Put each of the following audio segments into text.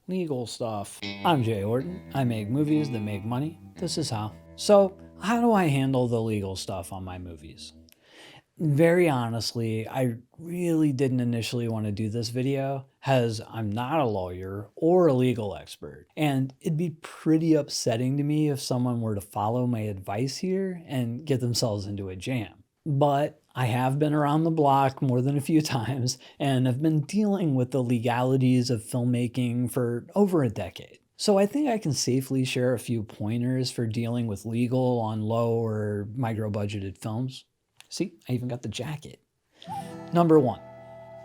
legal stuff. I'm Jay Horton. I make movies that make money. This is how. So, how do I handle the legal stuff on my movies? Very honestly, I really didn't initially want to do this video as I'm not a lawyer or a legal expert. And it'd be pretty upsetting to me if someone were to follow my advice here and get themselves into a jam. But I have been around the block more than a few times and have been dealing with the legalities of filmmaking for over a decade. So I think I can safely share a few pointers for dealing with legal on low or micro-budgeted films. See, I even got the jacket. Number 1,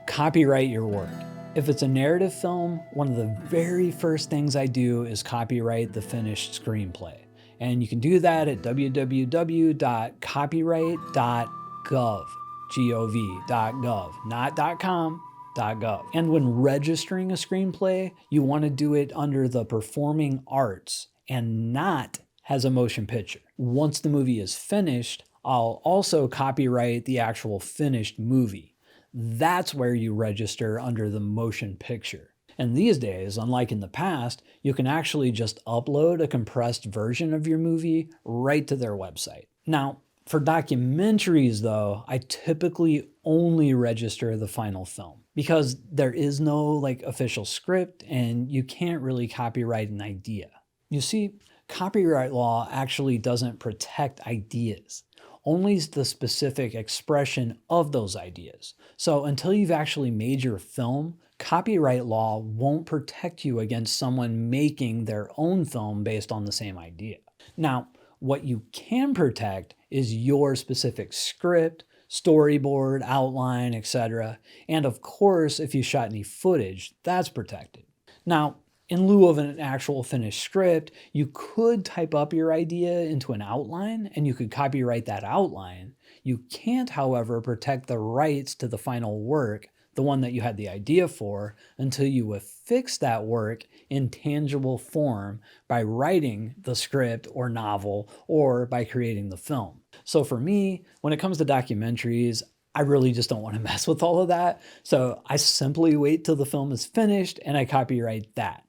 copyright your work. If it's a narrative film, one of the very first things I do is copyright the finished screenplay. And you can do that at www.copyright.gov, G-O-V.gov, not .com, .gov. And when registering a screenplay, you want to do it under the performing arts and not as a motion picture. Once the movie is finished, I'll also copyright the actual finished movie. That's where you register under the motion picture. And these days, unlike in the past, you can actually just upload a compressed version of your movie right to their website. Now, for documentaries though, I typically only register the final film because there is no official script and you can't really copyright an idea. You see, copyright law actually doesn't protect ideas, only the specific expression of those ideas. So until you've actually made your film, copyright law won't protect you against someone making their own film based on the same idea. Now, what you can protect is your specific script, storyboard, outline, etc. And of course, if you shot any footage, that's protected. Now, in lieu of an actual finished script, you could type up your idea into an outline and you could copyright that outline. You can't, however, protect the rights to the final work, the one that you had the idea for, until you affix that work in tangible form by writing the script or novel or by creating the film. So for me, when it comes to documentaries, I really just don't want to mess with all of that. So I simply wait till the film is finished and I copyright that.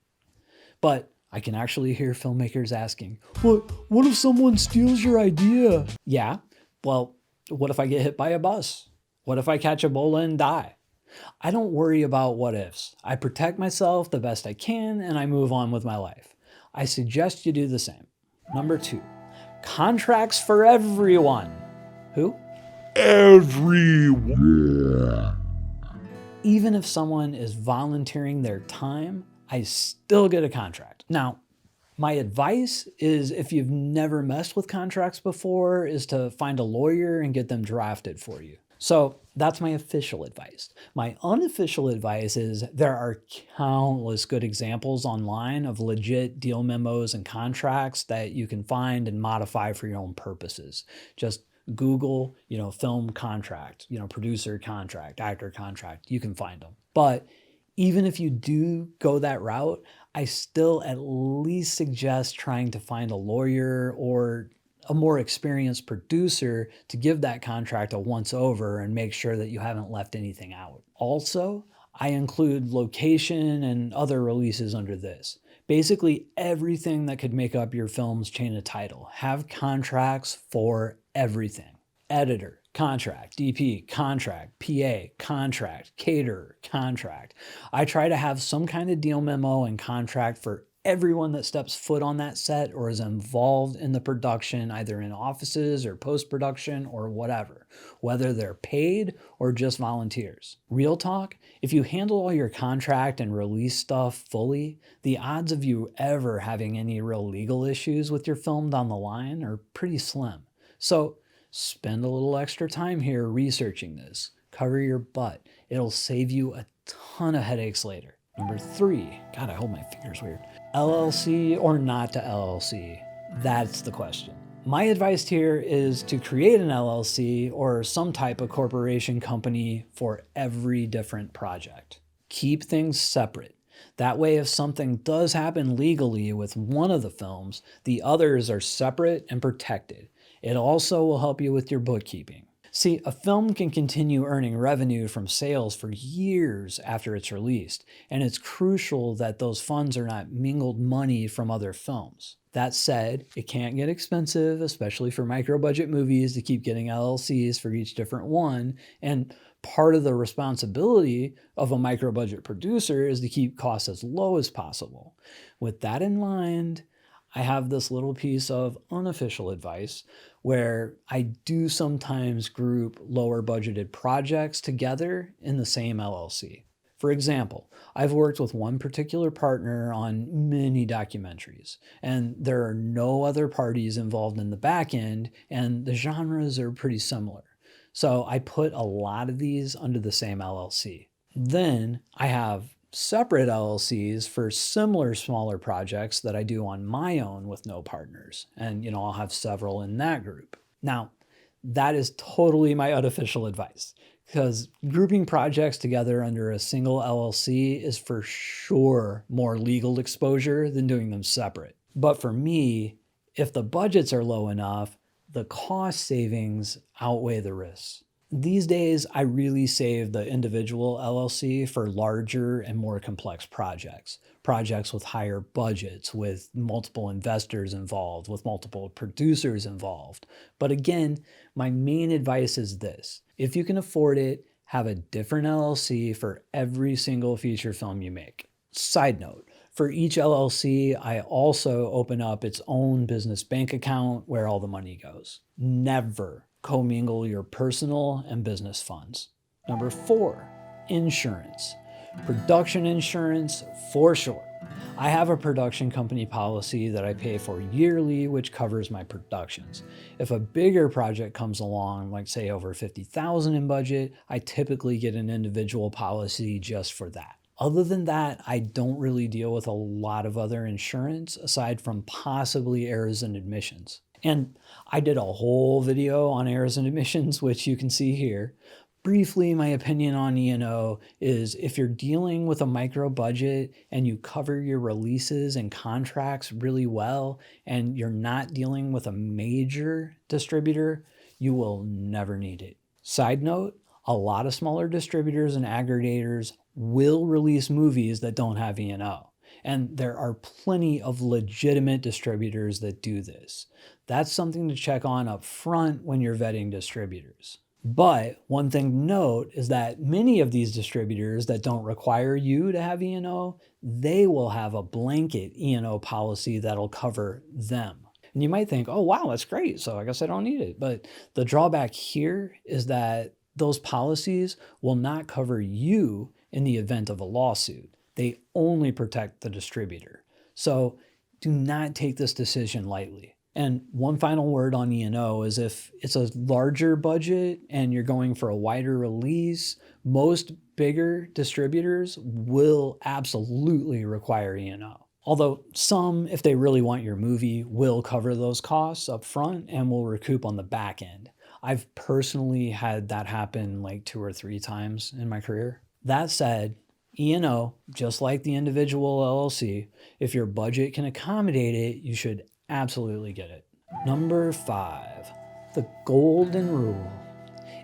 But I can actually hear filmmakers asking, what if someone steals your idea? Yeah, well, what if I get hit by a bus? What if I catch Ebola and die? I don't worry about what ifs. I protect myself the best I can and I move on with my life. I suggest you do the same. Number 2, contracts for everyone. Who? Everyone. Even if someone is volunteering their time, I still get a contract. Now, my advice is, if you've never messed with contracts before, is to find a lawyer and get them drafted for you. So that's my official advice. My unofficial advice is there are countless good examples online of legit deal memos and contracts that you can find and modify for your own purposes. Just Google, film contract, producer contract, actor contract, you can find them. But even if you do go that route, I still at least suggest trying to find a lawyer or a more experienced producer to give that contract a once over and make sure that you haven't left anything out. Also, I include location and other releases under this. Basically everything that could make up your film's chain of title. Have contracts for everything. Editor, contract, DP, contract, PA, contract, caterer, contract. I try to have some kind of deal memo and contract for everyone that steps foot on that set or is involved in the production, either in offices or post-production or whatever, whether they're paid or just volunteers. Real talk, if you handle all your contract and release stuff fully, the odds of you ever having any real legal issues with your film down the line are pretty slim. So spend a little extra time here researching this. Cover your butt. It'll save you a ton of headaches later. Number 3, God, I hold my fingers weird. LLC or not to LLC? That's the question. My advice here is to create an LLC or some type of corporation company for every different project. Keep things separate. That way, if something does happen legally with one of the films, the others are separate and protected. It also will help you with your bookkeeping. See, a film can continue earning revenue from sales for years after it's released, and it's crucial that those funds are not mingled money from other films. That said, it can get expensive, especially for micro-budget movies, to keep getting LLCs for each different one, and part of the responsibility of a micro-budget producer is to keep costs as low as possible. With that in mind, I have this little piece of unofficial advice where I do sometimes group lower budgeted projects together in the same LLC. For example, I've worked with one particular partner on many documentaries, and there are no other parties involved in the back end, and the genres are pretty similar. So I put a lot of these under the same LLC. Then I have separate LLCs for similar smaller projects that I do on my own with no partners. And, I'll have several in that group. Now, that is totally my unofficial advice, because grouping projects together under a single LLC is for sure more legal exposure than doing them separate. But for me, if the budgets are low enough, the cost savings outweigh the risks. These days, I really save the individual LLC for larger and more complex projects. Projects with higher budgets, with multiple investors involved, with multiple producers involved. But again, my main advice is this. If you can afford it, have a different LLC for every single feature film you make. Side note, for each LLC, I also open up its own business bank account where all the money goes. Never commingle your personal and business funds. Number 4, insurance. Production insurance for sure. I have a production company policy that I pay for yearly, which covers my productions. If a bigger project comes along, like say over $50,000 in budget, I typically get an individual policy just for that. Other than that, I don't really deal with a lot of other insurance aside from possibly errors and admissions. And I did a whole video on errors and admissions, which you can see here. Briefly, my opinion on E&O is if you're dealing with a micro budget and you cover your releases and contracts really well, and you're not dealing with a major distributor, you will never need it. Side note, a lot of smaller distributors and aggregators will release movies that don't have E&O. And there are plenty of legitimate distributors that do this. That's something to check on up front when you're vetting distributors. But one thing to note is that many of these distributors that don't require you to have E&O, they will have a blanket E&O policy that'll cover them. And you might think, oh wow, that's great, so I guess I don't need it. But the drawback here is that those policies will not cover you in the event of a lawsuit. They only protect the distributor. So do not take this decision lightly. And one final word on E&O is if it's a larger budget and you're going for a wider release, most bigger distributors will absolutely require E&O. Although some, if they really want your movie, will cover those costs up front and will recoup on the back end. I've personally had that happen like 2 or 3 times in my career. That said, E&O, just like the individual LLC, if your budget can accommodate it, you should absolutely get it. Number 5, the golden rule.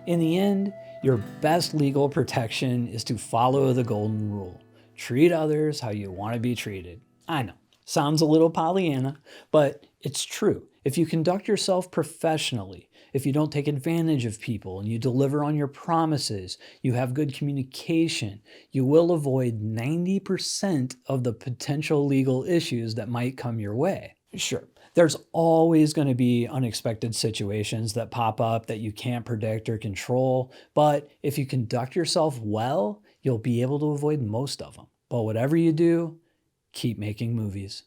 In the end, your best legal protection is to follow the golden rule. Treat others how you want to be treated. I know, sounds a little Pollyanna, but it's true. If you conduct yourself professionally, if you don't take advantage of people and you deliver on your promises, you have good communication, you will avoid 90% of the potential legal issues that might come your way. Sure, there's always going to be unexpected situations that pop up that you can't predict or control, but if you conduct yourself well, you'll be able to avoid most of them. But whatever you do, keep making movies.